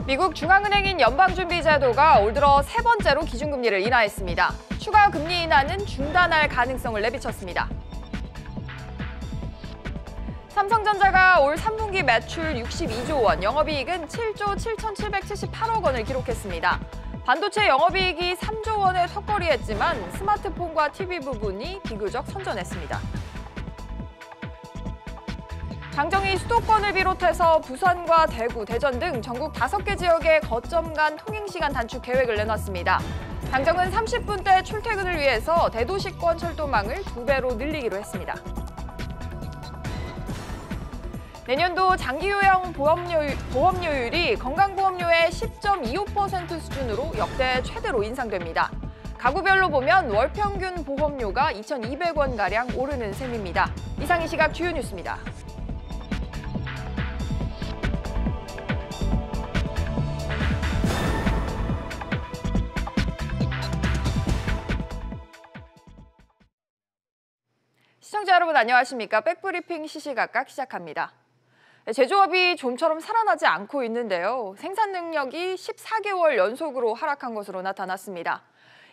미국 중앙은행인 연방준비제도가 올 들어 세 번째로 기준금리를 인하했습니다. 추가 금리 인하는 중단할 가능성을 내비쳤습니다. 삼성전자가 올 3분기 매출 62조 원, 영업이익은 7조 7,778억 원을 기록했습니다. 반도체 영업이익이 3조 원에 턱걸이했지만 스마트폰과 TV 부분이 비교적 선전했습니다. 당정이 수도권을 비롯해서 부산과 대구, 대전 등 전국 5개 지역의 거점 간 통행시간 단축 계획을 내놨습니다. 당정은 30분대 출퇴근을 위해서 대도시권 철도망을 2배로 늘리기로 했습니다. 내년도 장기요양 보험료율이 건강보험료의 10.25% 수준으로 역대 최대로 인상됩니다. 가구별로 보면 월 평균 보험료가 2,200원가량 오르는 셈입니다. 이상 이 시각 주요 뉴스입니다. 시청자 여러분 안녕하십니까? 백브리핑 시시각각 시작합니다. 제조업이 좀처럼 살아나지 않고 있는데요. 생산 능력이 14개월 연속으로 하락한 것으로 나타났습니다.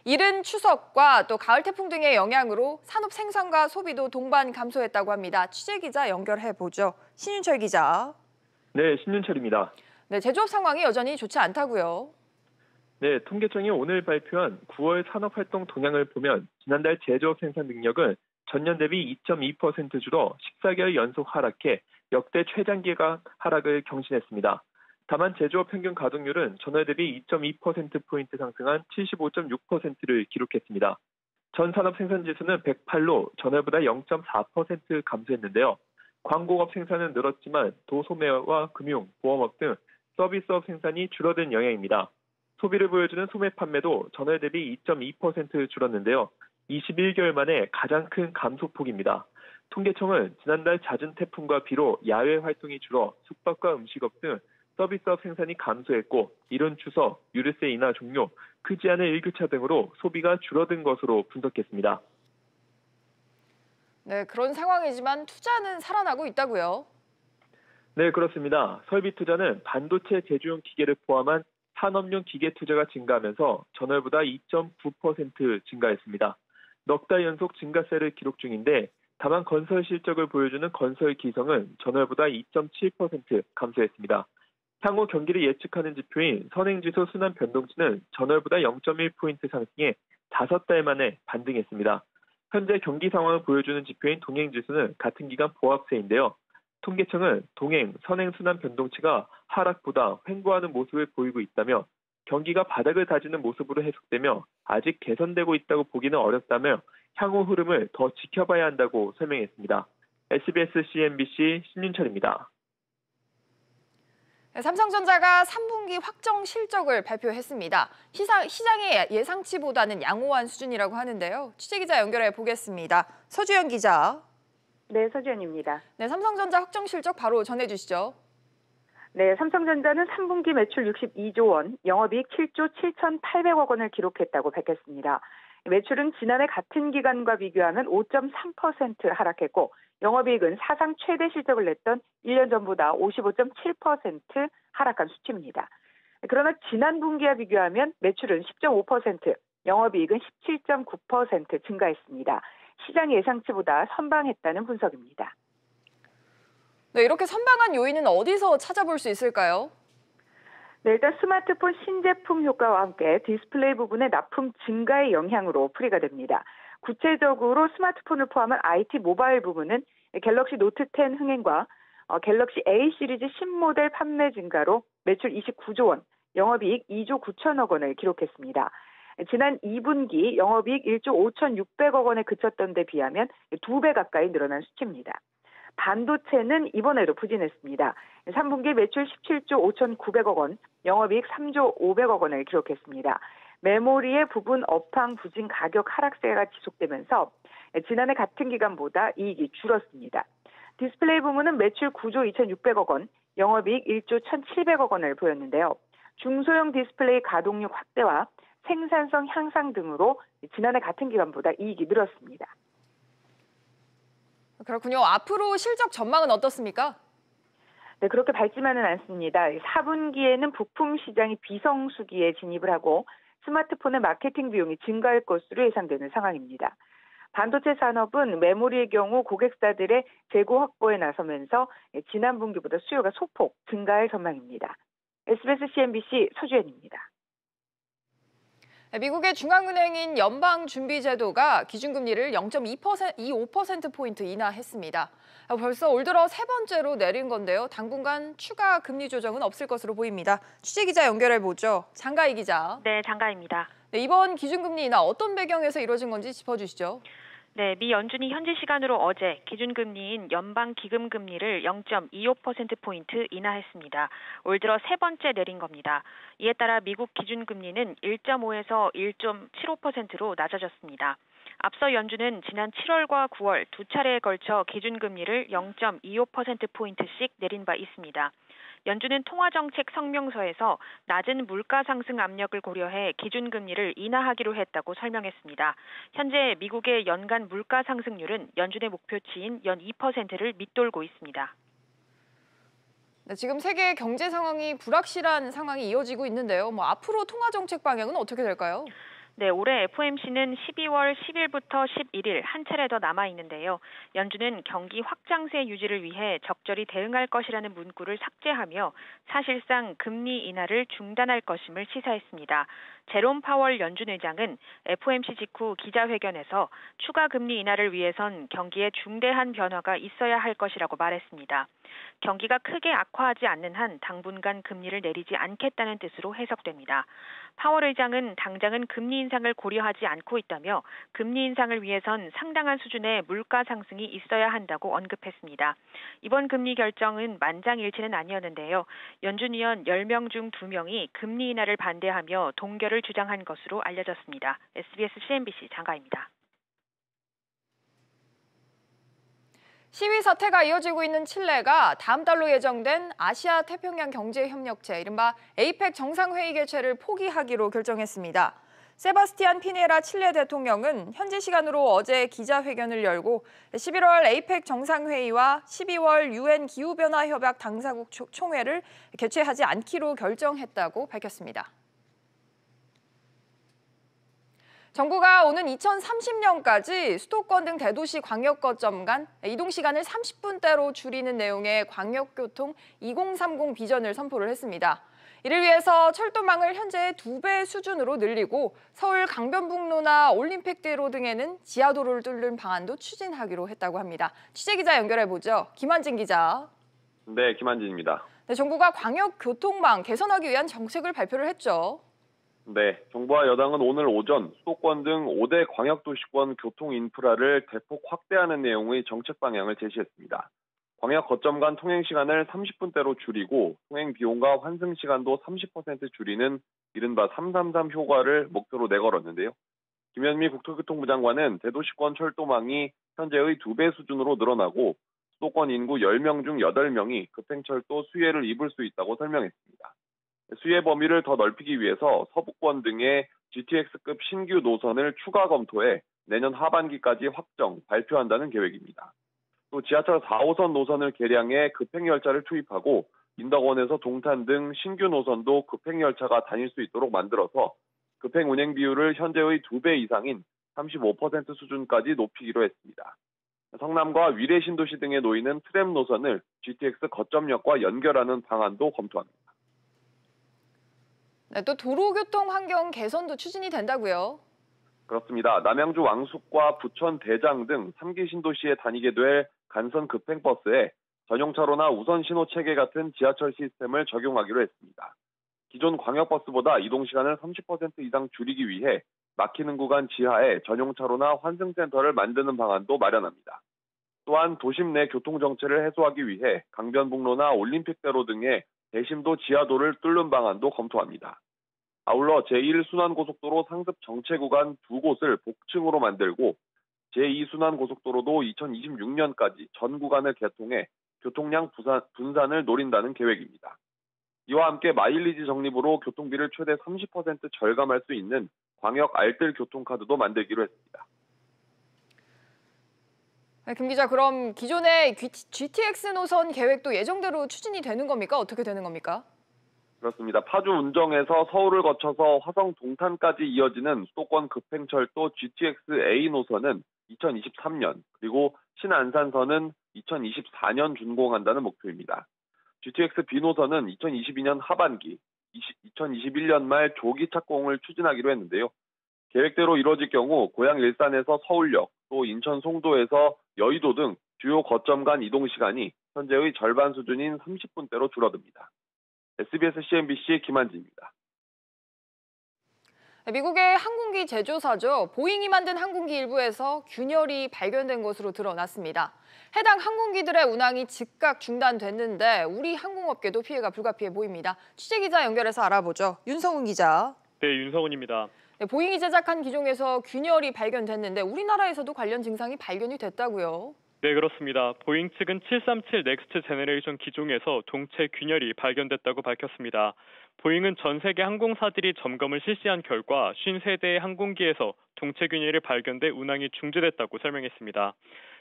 이른 추석과 또 가을 태풍 등의 영향으로 산업 생산과 소비도 동반 감소했다고 합니다. 취재 기자 연결해 보죠. 신윤철 기자. 네, 신윤철입니다. 네, 제조업 상황이 여전히 좋지 않다고요. 네, 통계청이 오늘 발표한 9월 산업활동 동향을 보면 지난달 제조업 생산 능력은 전년 대비 2.2% 줄어 14개월 연속 하락해 역대 최장기간 하락을 경신했습니다. 다만 제조업 평균 가동률은 전월 대비 2.2%포인트 상승한 75.6%를 기록했습니다. 전 산업 생산 지수는 108로 전월보다 0.4% 감소했는데요. 광공업 생산은 늘었지만 도소매와 금융, 보험업 등 서비스업 생산이 줄어든 영향입니다. 소비를 보여주는 소매 판매도 전월 대비 2.2% 줄었는데요. 21개월 만에 가장 큰 감소폭입니다. 통계청은 지난달 잦은 태풍과 비로 야외 활동이 줄어 숙박과 음식업 등 서비스업 생산이 감소했고 이른 추석, 유류세 인하 종료, 크지 않은 일교차 등으로 소비가 줄어든 것으로 분석했습니다. 네, 그런 상황이지만 투자는 살아나고 있다고요? 네, 그렇습니다. 설비 투자는 반도체 제조용 기계를 포함한 산업용 기계 투자가 증가하면서 전월보다 2.9% 증가했습니다. 넉 달 연속 증가세를 기록 중인데 다만 건설 실적을 보여주는 건설 기성은 전월보다 2.7% 감소했습니다. 향후 경기를 예측하는 지표인 선행지수 순환 변동치는 전월보다 0.1포인트 상승해 5달 만에 반등했습니다. 현재 경기 상황을 보여주는 지표인 동행지수는 같은 기간 보합세인데요. 통계청은 동행, 선행 순환 변동치가 하락보다 횡보하는 모습을 보이고 있다며 경기가 바닥을 다지는 모습으로 해석되며 아직 개선되고 있다고 보기는 어렵다며 향후 흐름을 더 지켜봐야 한다고 설명했습니다. SBS CNBC 신윤철입니다. 삼성전자가 3분기 확정 실적을 발표했습니다. 시장의 예상치보다는 양호한 수준이라고 하는데요. 취재기자 연결해 보겠습니다. 서주연 기자. 네, 서주연입니다. 네, 삼성전자 확정 실적 바로 전해주시죠. 네, 삼성전자는 3분기 매출 62조 원, 영업이익 7조 7,800억 원을 기록했다고 밝혔습니다. 매출은 지난해 같은 기간과 비교하면 5.3% 하락했고 영업이익은 사상 최대 실적을 냈던 1년 전보다 55.7% 하락한 수치입니다. 그러나 지난 분기와 비교하면 매출은 10.5%, 영업이익은 17.9% 증가했습니다. 시장 예상치보다 선방했다는 분석입니다. 네, 이렇게 선방한 요인은 어디서 찾아볼 수 있을까요? 네, 일단 스마트폰 신제품 효과와 함께 디스플레이 부분의 납품 증가의 영향으로 풀이가 됩니다. 구체적으로 스마트폰을 포함한 IT 모바일 부분은 갤럭시 노트 10 흥행과 갤럭시 A 시리즈 신모델 판매 증가로 매출 29조 원, 영업이익 2조 9천억 원을 기록했습니다. 지난 2분기 영업이익 1조 5,600억 원에 그쳤던 데 비하면 2배 가까이 늘어난 수치입니다. 반도체는 이번에도 부진했습니다. 3분기 매출 17조 5,900억 원, 영업이익 3조 500억 원을 기록했습니다. 메모리의 부분 업황 부진 가격 하락세가 지속되면서 지난해 같은 기간보다 이익이 줄었습니다. 디스플레이 부문은 매출 9조 2,600억 원, 영업이익 1조 1,700억 원을 보였는데요. 중소형 디스플레이 가동률 확대와 생산성 향상 등으로 지난해 같은 기간보다 이익이 늘었습니다. 그렇군요. 앞으로 실적 전망은 어떻습니까? 네, 그렇게 밝지만은 않습니다. 4분기에는 부품 시장이 비성수기에 진입을 하고 스마트폰의 마케팅 비용이 증가할 것으로 예상되는 상황입니다. 반도체 산업은 메모리의 경우 고객사들의 재고 확보에 나서면서 지난 분기보다 수요가 소폭 증가할 전망입니다. SBS CNBC 서주연입니다. 미국의 중앙은행인 연방준비제도가 기준금리를 0.25%포인트 인하했습니다. 벌써 올 들어 세 번째로 내린 건데요. 당분간 추가 금리 조정은 없을 것으로 보입니다. 취재기자 연결해보죠. 장가희 기자. 네, 장가희입니다. 네, 이번 기준금리 인하 어떤 배경에서 이뤄진 건지 짚어주시죠. 네, 미 연준이 현지 시간으로 어제 기준금리인 연방기금금리를 0.25%포인트 인하했습니다. 올 들어 세 번째 내린 겁니다. 이에 따라 미국 기준금리는 1.5에서 1.75%로 낮아졌습니다. 앞서 연준은 지난 7월과 9월 두 차례에 걸쳐 기준금리를 0.25%포인트씩 내린 바 있습니다. 연준은 통화정책 성명서에서 낮은 물가 상승 압력을 고려해 기준금리를 인하하기로 했다고 설명했습니다. 현재 미국의 연간 물가 상승률은 연준의 목표치인 연 2%를 밑돌고 있습니다. 네, 지금 세계 경제 상황이 불확실한 상황이 이어지고 있는데요. 앞으로 통화정책 방향은 어떻게 될까요? 네, 올해 FOMC는 12월 10일부터 11일 한 차례 더 남아 있는데요. 연준은 경기 확장세 유지를 위해 적절히 대응할 것이라는 문구를 삭제하며 사실상 금리 인하를 중단할 것임을 시사했습니다. 제롬 파월 연준 의장은 FOMC 직후 기자회견에서 추가 금리 인하를 위해선 경기에 중대한 변화가 있어야 할 것이라고 말했습니다. 경기가 크게 악화하지 않는 한 당분간 금리를 내리지 않겠다는 뜻으로 해석됩니다. 파월 의장은 당장은 금리 인상을 고려하지 않고 있다며 금리 인상을 위해선 상당한 수준의 물가 상승이 있어야 한다고 언급했습니다. 이번 금리 결정은 만장일치는 아니었는데요. 연준 위원 10명 중 2명이 금리 인하를 반대하며 동결을 주장한 것으로 알려졌습니다. SBS CNBC 장가입니다. 시위 사태가 이어지고 있는 칠레가 다음 달로 예정된 아시아 태평양 경제협력체, 이른바 에이펙 정상회의 개최를 포기하기로 결정했습니다. 세바스티안 피네라 칠레 대통령은 현지 시간으로 어제 기자회견을 열고 11월 에이펙 정상회의와 12월 UN 기후변화협약 당사국 총회를 개최하지 않기로 결정했다고 밝혔습니다. 정부가 오는 2030년까지 수도권 등 대도시 광역 거점 간 이동 시간을 30분대로 줄이는 내용의 광역교통 2030 비전을 선포를 했습니다. 이를 위해서 철도망을 현재의 2배 수준으로 늘리고 서울 강변북로나 올림픽대로 등에는 지하도로를 뚫는 방안도 추진하기로 했다고 합니다. 취재기자 연결해보죠. 김한진 기자. 네, 김한진입니다. 네, 정부가 광역교통망 개선하기 위한 정책을 발표를 했죠. 네, 정부와 여당은 오늘 오전 수도권 등 5대 광역도시권 교통 인프라를 대폭 확대하는 내용의 정책 방향을 제시했습니다. 광역 거점 간 통행 시간을 30분대로 줄이고 통행 비용과 환승 시간도 30% 줄이는 이른바 333 효과를 목표로 내걸었는데요. 김현미 국토교통부 장관은 대도시권 철도망이 현재의 2배 수준으로 늘어나고 수도권 인구 10명 중 8명이 급행철도 수혜를 입을 수 있다고 설명했습니다. 수혜 범위를 더 넓히기 위해서 서부권 등의 GTX급 신규 노선을 추가 검토해 내년 하반기까지 확정, 발표한다는 계획입니다. 또 지하철 4호선 노선을 개량해 급행열차를 투입하고 인덕원에서 동탄 등 신규 노선도 급행열차가 다닐 수 있도록 만들어서 급행 운행 비율을 현재의 2배 이상인 35% 수준까지 높이기로 했습니다. 성남과 위례 신도시 등에 놓이는 트램 노선을 GTX 거점역과 연결하는 방안도 검토합니다. 네, 또 도로교통 환경 개선도 추진이 된다고요? 그렇습니다. 남양주 왕숙과 부천 대장 등 3기 신도시에 다니게 될 간선 급행버스에 전용차로나 우선 신호 체계 같은 지하철 시스템을 적용하기로 했습니다. 기존 광역버스보다 이동시간을 30% 이상 줄이기 위해 막히는 구간 지하에 전용차로나 환승센터를 만드는 방안도 마련합니다. 또한 도심 내 교통정체를 해소하기 위해 강변북로나 올림픽대로 등의 대심도 지하도를 뚫는 방안도 검토합니다. 아울러 제1순환고속도로 상습 정체 구간 2곳을 복층으로 만들고 제2순환고속도로도 2026년까지 전 구간을 개통해 교통량 분산을 노린다는 계획입니다. 이와 함께 마일리지 적립으로 교통비를 최대 30% 절감할 수 있는 광역 알뜰 교통카드도 만들기로 했습니다. 네, 김 기자, 그럼 기존의 GTX 노선 계획도 예정대로 추진이 되는 겁니까? 어떻게 되는 겁니까? 그렇습니다. 파주 운정에서 서울을 거쳐서 화성 동탄까지 이어지는 수도권 급행철도 GTX-A 노선은 2023년, 그리고 신안산선은 2024년 준공한다는 목표입니다. GTX-B 노선은 2022년 하반기, 2021년 말 조기 착공을 추진하기로 했는데요. 계획대로 이뤄질 경우 고향 일산에서 서울역, 또 인천 송도에서 여의도 등 주요 거점 간 이동 시간이 현재의 절반 수준인 30분대로 줄어듭니다. SBS CNBC 김한지입니다. 미국의 항공기 제조사죠. 보잉이 만든 항공기 일부에서 균열이 발견된 것으로 드러났습니다. 해당 항공기들의 운항이 즉각 중단됐는데 우리 항공업계도 피해가 불가피해 보입니다. 취재기자 연결해서 알아보죠. 윤성훈 기자. 네, 윤성훈입니다. 네, 보잉이 제작한 기종에서 균열이 발견됐는데 우리나라에서도 관련 증상이 발견이 됐다고요? 네, 그렇습니다. 보잉 측은 737 넥스트 제너레이션 기종에서 동체 균열이 발견됐다고 밝혔습니다. 보잉은 전 세계 항공사들이 점검을 실시한 결과 53대의 항공기에서 동체 균열이 발견돼 운항이 중지됐다고 설명했습니다.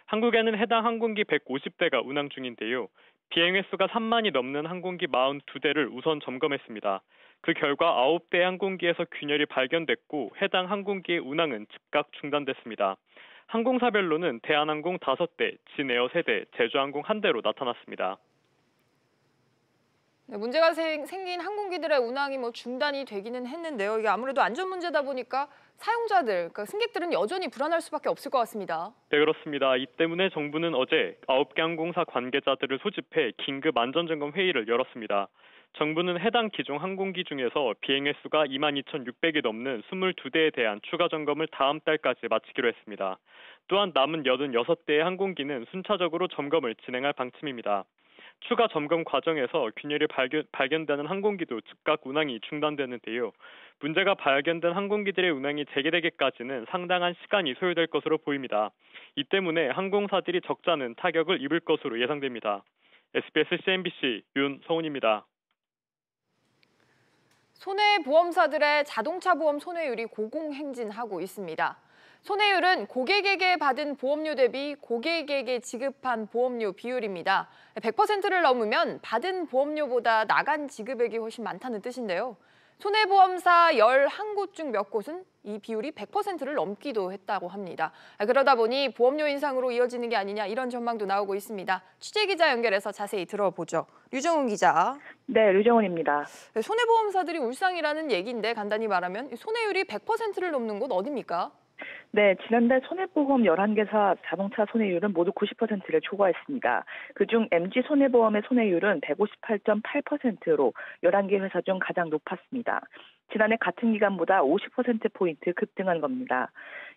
한국에는 해당 항공기 150대가 운항 중인데요. 비행 횟수가 3만이 넘는 항공기 42대를 우선 점검했습니다. 그 결과 9대의 항공기에서 균열이 발견됐고 해당 항공기의 운항은 즉각 중단됐습니다. 항공사별로는 대한항공 5대, 진에어 3대, 제주항공 1대로 나타났습니다. 네, 문제가 생긴 항공기들의 운항이 중단이 되기는 했는데요. 이게 아무래도 안전 문제다 보니까 사용자들, 그러니까 승객들은 여전히 불안할 수밖에 없을 것 같습니다. 네, 그렇습니다. 이 때문에 정부는 어제 9개 항공사 관계자들을 소집해 긴급 안전점검 회의를 열었습니다. 정부는 해당 기종 항공기 중에서 비행 횟수가 22,600이 넘는 22대에 대한 추가 점검을 다음 달까지 마치기로 했습니다. 또한 남은 86대의 항공기는 순차적으로 점검을 진행할 방침입니다. 추가 점검 과정에서 균열이 발견되는 항공기도 즉각 운항이 중단되는데요. 문제가 발견된 항공기들의 운항이 재개되기까지는 상당한 시간이 소요될 것으로 보입니다. 이 때문에 항공사들이 적잖은 타격을 입을 것으로 예상됩니다. SBS CNBC 윤성훈입니다. 손해보험사들의 자동차 보험 손해율이 고공행진하고 있습니다. 손해율은 고객에게 받은 보험료 대비 고객에게 지급한 보험료 비율입니다. 100%를 넘으면 받은 보험료보다 나간 지급액이 훨씬 많다는 뜻인데요. 손해보험사 11곳 중 몇 곳은 이 비율이 100%를 넘기도 했다고 합니다. 그러다 보니 보험료 인상으로 이어지는 게 아니냐 이런 전망도 나오고 있습니다. 취재기자 연결해서 자세히 들어보죠. 류정훈 기자. 네, 류정훈입니다. 손해보험사들이 울상이라는 얘기인데 간단히 말하면 손해율이 100%를 넘는 곳 어디입니까? 네, 지난달 손해보험 11개사 자동차 손해율은 모두 90%를 초과했습니다. 그중 MG손해보험의 손해율은 158.8%로 11개 회사 중 가장 높았습니다. 지난해 같은 기간보다 50%포인트 급등한 겁니다.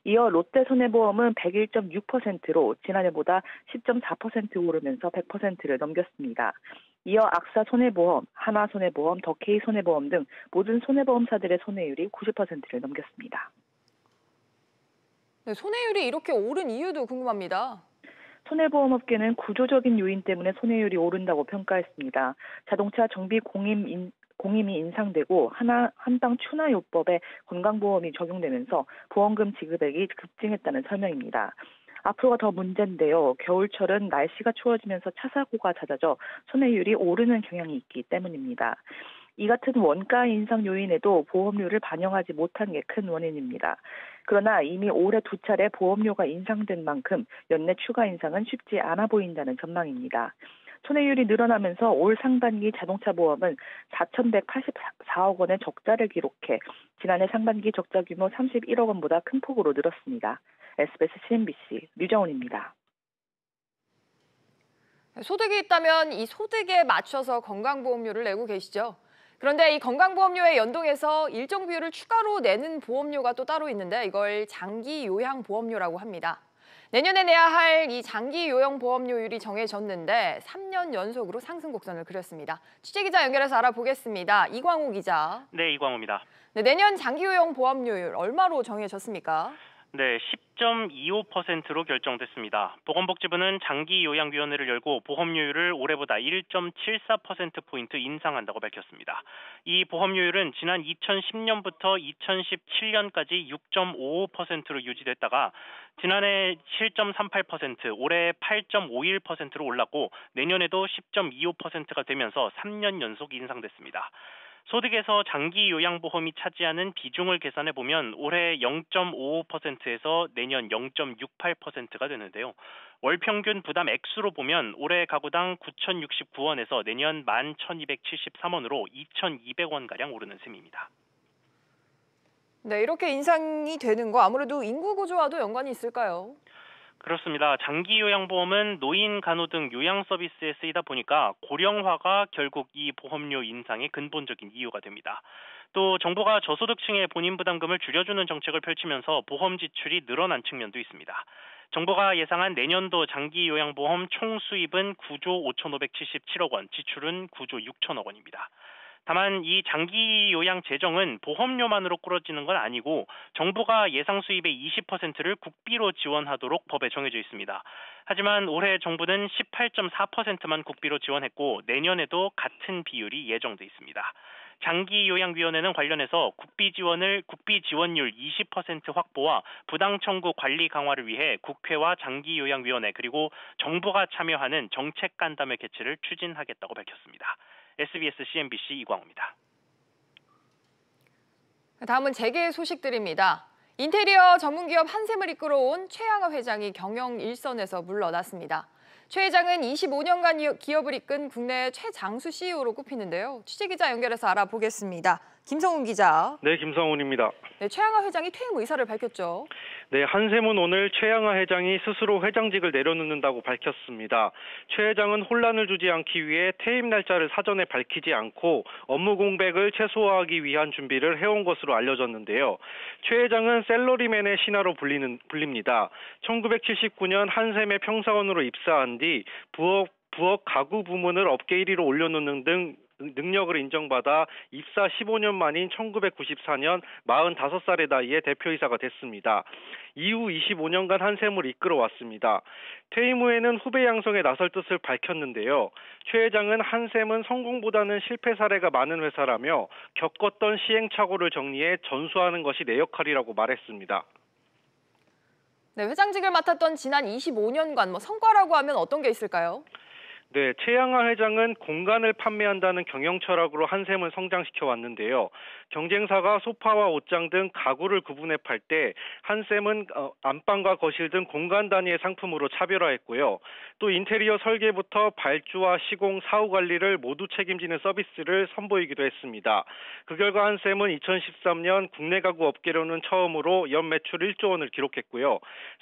이어 롯데손해보험은 101.6%로 지난해보다 10.4% 오르면서 100%를 넘겼습니다. 이어 악사손해보험, 하나손해보험, 더케이손해보험 등 모든 손해보험사들의 손해율이 90%를 넘겼습니다. 네, 손해율이 이렇게 오른 이유도 궁금합니다. 손해보험업계는 구조적인 요인 때문에 손해율이 오른다고 평가했습니다. 자동차 정비 공임이 인상되고 한당 추나요법에 건강보험이 적용되면서 보험금 지급액이 급증했다는 설명입니다. 앞으로가 더 문제인데요. 겨울철은 날씨가 추워지면서 차 사고가 잦아져 손해율이 오르는 경향이 있기 때문입니다. 이 같은 원가 인상 요인에도 보험료를 반영하지 못한 게 큰 원인입니다. 그러나 이미 올해 2차례 보험료가 인상된 만큼 연내 추가 인상은 쉽지 않아 보인다는 전망입니다. 손해율이 늘어나면서 올 상반기 자동차 보험은 4,184억 원의 적자를 기록해 지난해 상반기 적자 규모 31억 원보다 큰 폭으로 늘었습니다. SBS CNBC 류정훈입니다. 소득이 있다면 이 소득에 맞춰서 건강보험료를 내고 계시죠? 그런데 이 건강보험료에 연동해서 일정 비율을 추가로 내는 보험료가 또 따로 있는데 이걸 장기요양보험료라고 합니다. 내년에 내야 할 이 장기요양보험료율이 정해졌는데 3년 연속으로 상승 곡선을 그렸습니다. 취재기자 연결해서 알아보겠습니다. 이광호 기자. 네, 이광호입니다. 네, 내년 장기요양보험료율 얼마로 정해졌습니까? 네, 10.25%로 결정됐습니다. 보건복지부는 장기요양위원회를 열고 보험료율을 올해보다 1.74%포인트 인상한다고 밝혔습니다. 이 보험료율은 지난 2010년부터 2017년까지 6.55%로 유지됐다가 지난해 7.38%, 올해 8.51%로 올랐고 내년에도 10.25%가 되면서 3년 연속 인상됐습니다. 소득에서 장기요양보험이 차지하는 비중을 계산해보면 올해 0.55%에서 내년 0.68%가 되는데요. 월평균 부담 액수로 보면 올해 가구당 9,069원에서 내년 11,273원으로 2,200원가량 오르는 셈입니다. 네, 이렇게 인상이 되는 거 아무래도 인구 구조와도 연관이 있을까요? 그렇습니다. 장기요양보험은 노인, 간호 등 요양 서비스에 쓰이다 보니까 고령화가 결국 이 보험료 인상의 근본적인 이유가 됩니다. 또 정부가 저소득층의 본인 부담금을 줄여주는 정책을 펼치면서 보험 지출이 늘어난 측면도 있습니다. 정부가 예상한 내년도 장기요양보험 총 수입은 9조 5,577억 원, 지출은 9조 6천억 원입니다. 다만 이 장기요양 재정은 보험료만으로 꾸러지는 건 아니고 정부가 예상 수입의 20%를 국비로 지원하도록 법에 정해져 있습니다. 하지만 올해 정부는 18.4%만 국비로 지원했고 내년에도 같은 비율이 예정돼 있습니다. 장기요양위원회는 관련해서 국비 지원율 20% 확보와 부당 청구 관리 강화를 위해 국회와 장기요양위원회 그리고 정부가 참여하는 정책 간담회 개최를 추진하겠다고 밝혔습니다. SBS CNBC 이광호입니다. 다음은 재계 소식들입니다. 인테리어 전문기업 한샘을 이끌어온 최양하 회장이 경영 일선에서 물러났습니다. 최 회장은 25년간 기업을 이끈 국내 최장수 CEO로 꼽히는데요. 취재기자 연결해서 알아보겠습니다. 김성훈 기자. 네, 김성훈입니다. 네, 최양하 회장이 퇴임 의사를 밝혔죠. 네, 한샘은 오늘 최양하 회장이 스스로 회장직을 내려놓는다고 밝혔습니다. 최 회장은 혼란을 주지 않기 위해 퇴임 날짜를 사전에 밝히지 않고 업무 공백을 최소화하기 위한 준비를 해온 것으로 알려졌는데요. 최 회장은 셀러리맨의 신하로 불립니다. 1979년 한샘의 평사원으로 입사한 뒤 부업 가구 부문을 업계 1위로 올려놓는 등 능력을 인정받아 입사 15년 만인 1994년 45살의 나이에 대표이사가 됐습니다. 이후 25년간 한샘을 이끌어왔습니다. 퇴임 후에는 후배 양성에 나설 뜻을 밝혔는데요. 최 회장은 한샘은 성공보다는 실패 사례가 많은 회사라며 겪었던 시행착오를 정리해 전수하는 것이 내 역할이라고 말했습니다. 네, 회장직을 맡았던 지난 25년간 성과라고 하면 어떤 게 있을까요? 네, 최양하 회장은 공간을 판매한다는 경영 철학으로 한샘을 성장시켜 왔는데요. 경쟁사가 소파와 옷장 등 가구를 구분해 팔 때 한샘은 안방과 거실 등 공간 단위의 상품으로 차별화했고요. 또 인테리어 설계부터 발주와 시공, 사후 관리를 모두 책임지는 서비스를 선보이기도 했습니다. 그 결과 한샘은 2013년 국내 가구 업계로는 처음으로 연 매출 1조 원을 기록했고요.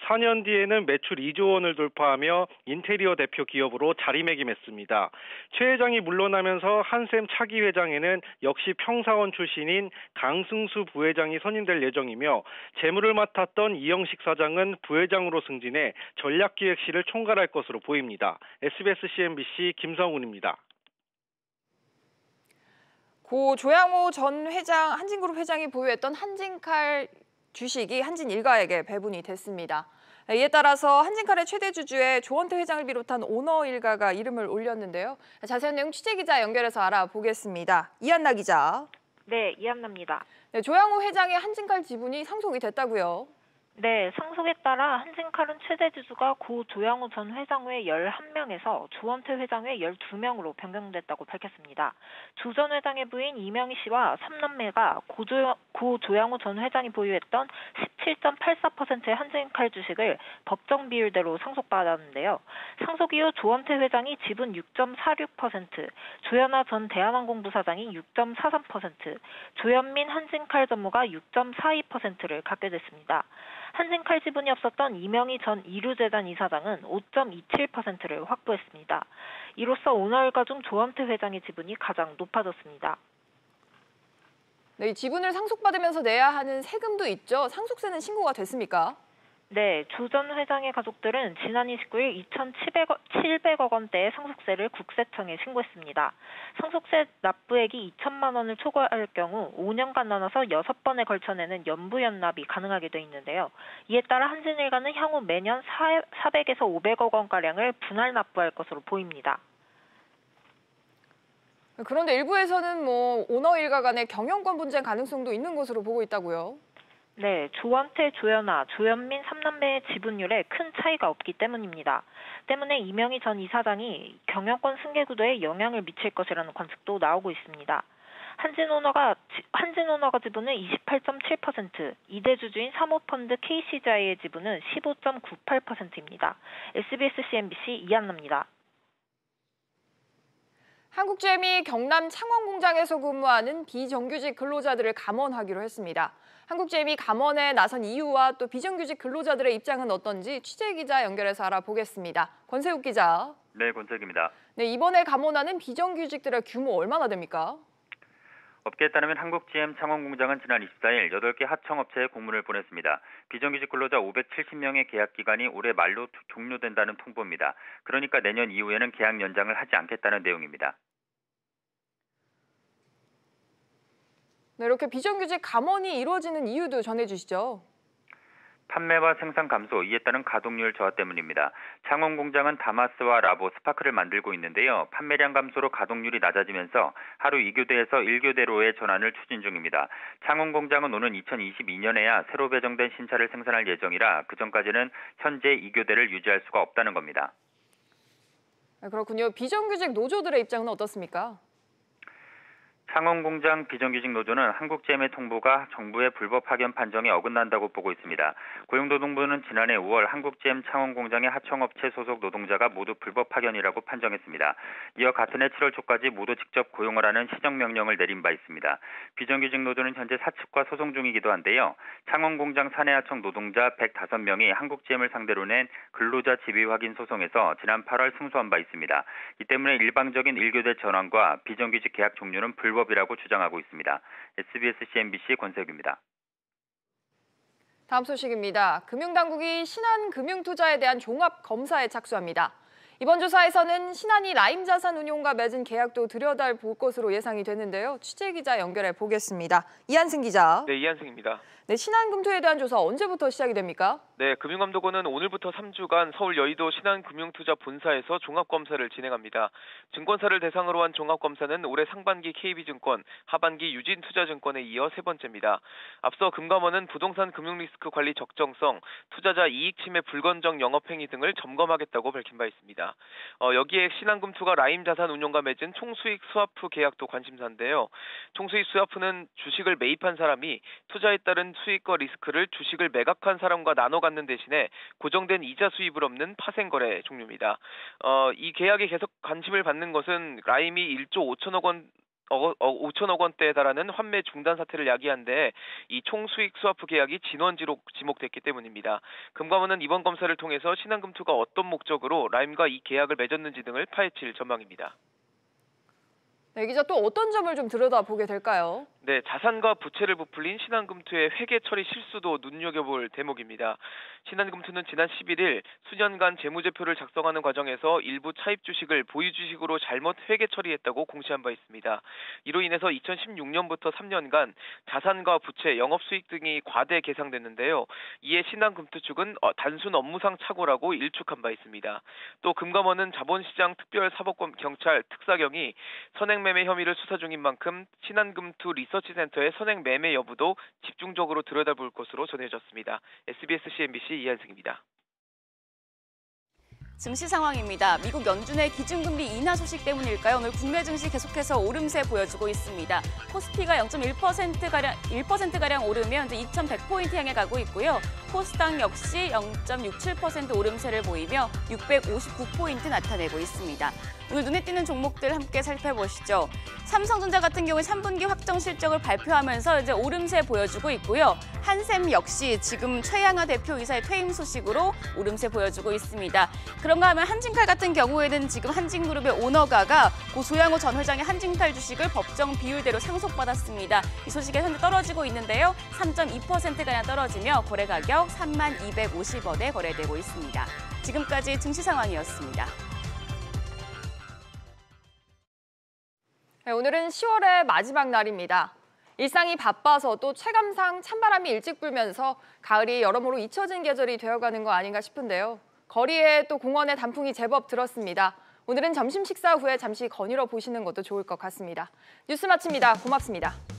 4년 뒤에는 매출 2조 원을 돌파하며 인테리어 대표 기업으로 자리매김했습니다. 최 회장이 물러나면서 한샘 차기 회장에는 역시 평사원 출신인 강승수 부회장이 선임될 예정이며 재무를 맡았던 이영식 사장은 부회장으로 승진해 전략기획실을 총괄할 것으로 보입니다. SBS CNBC 김성훈입니다. 고 조양호 전 회장, 한진그룹 회장이 보유했던 한진칼 주식이 한진일가에게 배분이 됐습니다. 이에 따라서 한진칼의 최대 주주에 조원태 회장을 비롯한 오너 일가가 이름을 올렸는데요. 자세한 내용 취재기자 연결해서 알아보겠습니다. 이한나 기자. 네, 이한나입니다. 네, 조양호 회장의 한진칼 지분이 상속이 됐다고요? 네, 상속에 따라 한진칼은 최대 주주가 고 조양호 전 회장 외 11명에서 조원태 회장 외 12명으로 변경됐다고 밝혔습니다. 조 전 회장의 부인 이명희 씨와 3남매가 고 조양호 전 회장이 보유했던 17.84%의 한진칼 주식을 법정 비율대로 상속받았는데요. 상속 이후 조원태 회장이 지분 6.46%, 조현아 전 대한항공 부사장이 6.43%, 조현민 한진칼 전무가 6.42%를 갖게 됐습니다. 한진칼 지분이 없었던 이명희 전 이루재단 이사장은 5.27%를 확보했습니다. 이로써 오너일가 중 조원태 회장의 지분이 가장 높아졌습니다. 네, 이 지분을 상속받으면서 내야 하는 세금도 있죠. 상속세는 신고가 됐습니까? 네, 조 전 회장의 가족들은 지난 29일 2,700억 원대의 상속세를 국세청에 신고했습니다. 상속세 납부액이 2천만 원을 초과할 경우 5년간 나눠서 6번에 걸쳐 내는 연부연납이 가능하게 돼 있는데요. 이에 따라 한진 일가는 향후 매년 400에서 500억 원가량을 분할 납부할 것으로 보입니다. 그런데 일부에서는 오너 일가 간의 경영권 분쟁 가능성도 있는 것으로 보고 있다고요. 네, 조원태, 조연아, 조현민 3남매의 지분율에 큰 차이가 없기 때문입니다. 때문에 이명희 전 이사장이 경영권 승계 구도에 영향을 미칠 것이라는 관측도 나오고 있습니다. 한진 오너가 지분은 28.7%, 이대주주인 사모펀드 KC자이의 지분은 15.98%입니다. SBS CNBC 이한나입니다. 한국GM이 경남 창원공장에서 근무하는 비정규직 근로자들을 감원하기로 했습니다. 한국GM이 감원에 나선 이유와 또 비정규직 근로자들의 입장은 어떤지 취재기자 연결해서 알아보겠습니다. 권세욱 기자. 네, 권세욱입니다. 네, 이번에 감원하는 비정규직들의 규모 얼마나 됩니까? 업계에 따르면 한국GM 창원공장은 지난 24일 8개 하청업체에 공문을 보냈습니다. 비정규직 근로자 570명의 계약 기간이 올해 말로 종료된다는 통보입니다. 그러니까 내년 이후에는 계약 연장을 하지 않겠다는 내용입니다. 네, 이렇게 비정규직 감원이 이루어지는 이유도 전해주시죠. 판매와 생산 감소, 이에 따른 가동률 저하 때문입니다. 창원공장은 다마스와 라보, 스파크를 만들고 있는데요. 판매량 감소로 가동률이 낮아지면서 하루 2교대에서 1교대로의 전환을 추진 중입니다. 창원공장은 오는 2022년에야 새로 배정된 신차를 생산할 예정이라 그전까지는 현재 2교대를 유지할 수가 없다는 겁니다. 그렇군요. 비정규직 노조들의 입장은 어떻습니까? 창원공장 비정규직 노조는 한국GM의 통보가 정부의 불법 파견 판정에 어긋난다고 보고 있습니다. 고용노동부는 지난해 5월 한국GM 창원공장의 하청업체 소속 노동자가 모두 불법 파견이라고 판정했습니다. 이어 같은 해 7월 초까지 모두 직접 고용을 하는 시정명령을 내린 바 있습니다. 비정규직 노조는 현재 사측과 소송 중이기도 한데요. 창원공장 사내하청 노동자 105명이 한국GM을 상대로 낸 근로자 지위 확인 소송에서 지난 8월 승소한 바 있습니다. 이 때문에 일방적인 1교대 전환과 비정규직 계약 종료는 불법이라고 주장하고 있습니다. SBS CNBC 권세욱입니다. 다음 소식입니다. 금융당국이 신한금융투자에 대한 종합검사에 착수합니다. 이번 조사에서는 신한이 라임자산운용과 맺은 계약도 들여다볼 것으로 예상이 되는데요. 취재기자 연결해 보겠습니다. 이한승 기자. 네, 이한승입니다. 네, 신한금투에 대한 조사 언제부터 시작이 됩니까? 네, 금융감독원은 오늘부터 3주간 서울 여의도 신한금융투자 본사에서 종합검사를 진행합니다. 증권사를 대상으로 한 종합검사는 올해 상반기 KB증권, 하반기 유진투자증권에 이어 세 번째입니다. 앞서 금감원은 부동산 금융리스크 관리 적정성, 투자자 이익 침해 불건정 영업행위 등을 점검하겠다고 밝힌 바 있습니다. 여기에 신한금투가 라임자산운용과 맺은 총수익 스와프 계약도 관심사인데요. 총수익 스와프는 주식을 매입한 사람이 투자에 따른 수익과 리스크를 주식을 매각한 사람과 나눠 갖는 대신에 고정된 이자 수입을 없는 파생거래 종류입니다. 이 계약에 계속 관심을 받는 것은 라임이 1조 5천억 원대에 달하는 환매 중단 사태를 야기한 데 이 총수익 스와프 계약이 진원지로 지목됐기 때문입니다. 금감원은 이번 검사를 통해서 신한금투가 어떤 목적으로 라임과 이 계약을 맺었는지 등을 파헤칠 전망입니다. 네, 기자 또 어떤 점을 좀 들여다보게 될까요? 네, 자산과 부채를 부풀린 신한금투의 회계 처리 실수도 눈여겨볼 대목입니다. 신한금투는 지난 11일 수년간 재무제표를 작성하는 과정에서 일부 차입 주식을 보유 주식으로 잘못 회계 처리했다고 공시한 바 있습니다. 이로 인해서 2016년부터 3년간 자산과 부채, 영업수익 등이 과대 계상됐는데요. 이에 신한금투 측은 단순 업무상 착오라고 일축한 바 있습니다. 또 금감원은 자본시장 특별사법권 경찰 특사경이 선행매매 혐의를 수사 중인 만큼 신한금투 리서치센터의 선행매매 여부도 집중적으로 들여다볼 것으로 전해졌습니다. SBS CNBC 이한승입니다. 증시 상황입니다. 미국 연준의 기준금리 인하 소식 때문일까요? 오늘 국내 증시 계속해서 오름세 보여주고 있습니다. 코스피가 0.1%가량 오르며 이제 2,100포인트 향해 가고 있고요. 코스닥 역시 0.67% 오름세를 보이며 659포인트 나타내고 있습니다. 오늘 눈에 띄는 종목들 함께 살펴보시죠. 삼성전자 같은 경우에 3분기 확정 실적을 발표하면서 이제 오름세 보여주고 있고요. 한샘 역시 지금 최양하 대표이사의 퇴임 소식으로 오름세 보여주고 있습니다. 그런가 하면 한진칼 같은 경우에는 지금 한진그룹의 오너가가 고 조양호 전 회장의 한진칼 주식을 법정 비율대로 상속받았습니다. 이 소식이 현재 떨어지고 있는데요. 3.2%가량 떨어지며 거래 가격 3250원에 거래되고 있습니다. 지금까지 증시 상황이었습니다. 네, 오늘은 10월의 마지막 날입니다. 일상이 바빠서도 체감상 찬바람이 일찍 불면서 가을이 여러모로 잊혀진 계절이 되어가는 거 아닌가 싶은데요. 거리에 또 공원에 단풍이 제법 들었습니다. 오늘은 점심 식사 후에 잠시 거닐어 보시는 것도 좋을 것 같습니다. 뉴스 마칩니다. 고맙습니다.